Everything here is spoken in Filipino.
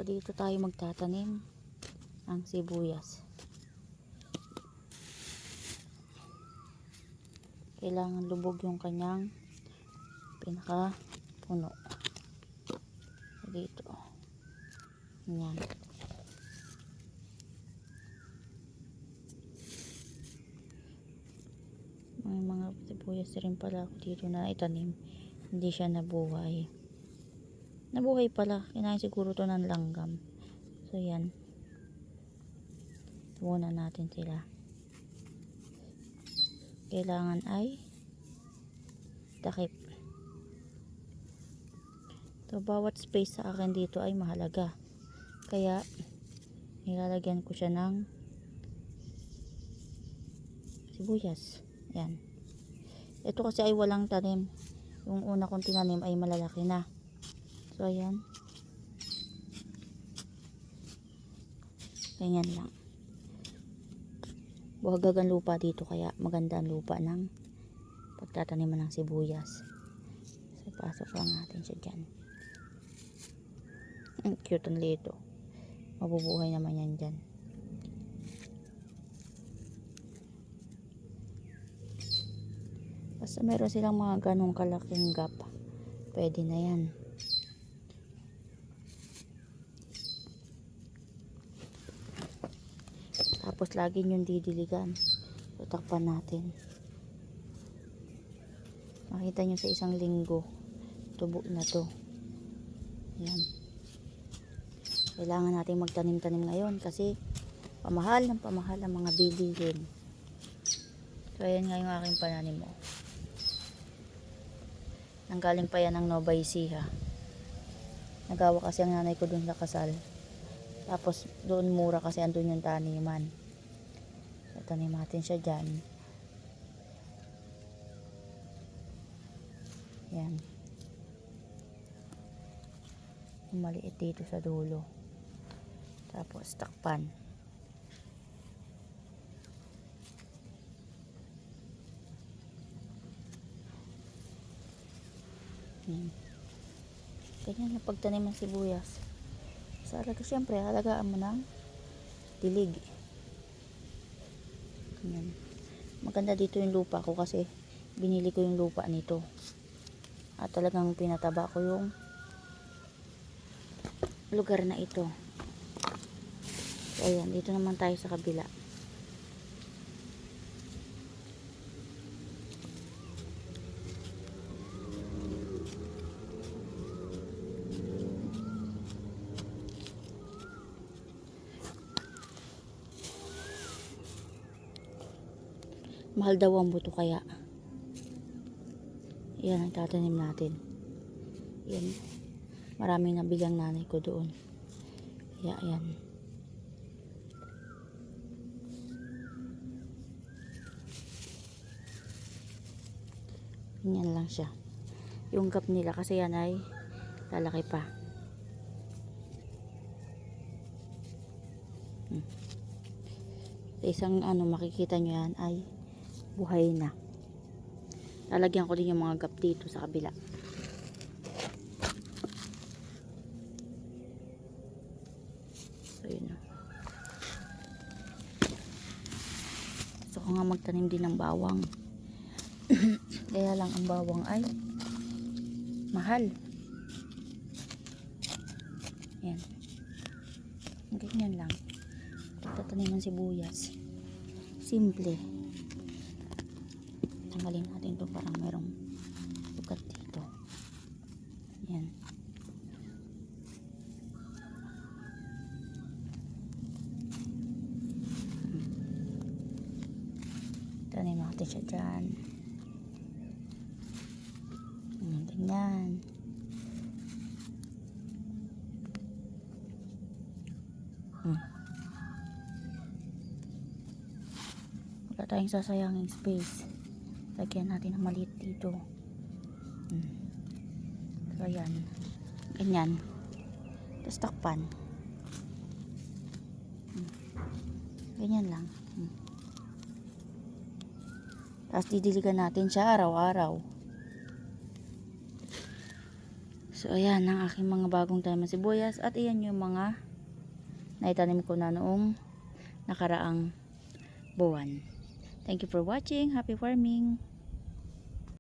So dito tayo magtatanim ng sibuyas. Kailangan lubog yung kanyang pinaka puno. So dito. Yan. May mga sibuyas rin pala ako dito na itanim. Hindi siya nabuhay. Nabuhay pala. Kinain siguro to ng langgam. So yan. Muna natin sila. Kailangan ay takip. So bawat space sa akin dito ay mahalaga. Kaya nilalagyan ko siya ng sibuyas. Yan. Ito kasi ay walang tanim. Yung una kong tinanim ay malalaki na. So ayan. Ganyan lang. Buhagag ang lupa dito kaya maganda ang lupa ng pagtataniman ng sibuyas. So pasok lang natin siya dyan. Ang cute ang lito. Mabubuhay naman yan dyan. Basta meron silang mga ganong kalaking gap, pwede na yan. Tapos lagi yung didiligan. So takpan natin. Makita nyo sa isang linggo tubo na to. Yan. Kailangan natin magtanim-tanim ngayon kasi pamahal ng pamahal ang mga bilihin. So ayan nga yung aking pananim mo. Nanggaling pa yan ng Nova Ecija. Nagawa kasi ang nanay ko dun sa kasal. Tapos doon mura kasi andun yung taniman. So tanim natin siya dyan. Yan. Maliit dito sa dulo. Tapos takpan. Ganyan na pagtanim ng sibuyas. Sa alaga, syempre, halagaan mo ng dilig. Ganyan. Maganda dito yung lupa ko kasi binili ko yung lupa nito. At talagang pinataba ko yung lugar na ito. So, ayan, dito naman tayo sa kabila. Mahal daw ang buto kaya yan ang tatanim natin. Yan, maraming nabilang nanay ko doon. Kaya yan, ganyan lang siya. Yung gap nila kasi yan ay lalaki pa. Sa isang makikita nyo yan ay buhay na. Lalagyan ko din yung mga gap dito sa kabila. So yun. Gusto ko nga magtanim din ng bawang. Kaya lang ang bawang ay mahal. Yan. Ganyan lang. Pagtatanim ng sibuyas. Simple. Tanggalin natin ito parang merong sugat dito. Yan. Tanim natin siya dyan. Ganyan. Wala tayong sasayangin space. Lagyan natin ng maliit dito. So ayan. Ganyan. Tapos takpan. Ganyan lang. Tapos didiligan natin siya araw-araw. So ayan ang aking mga bagong tanim na sibuyas at iyan yung mga naitanim ko na noong nakaraang buwan. Thank you for watching. Happy farming!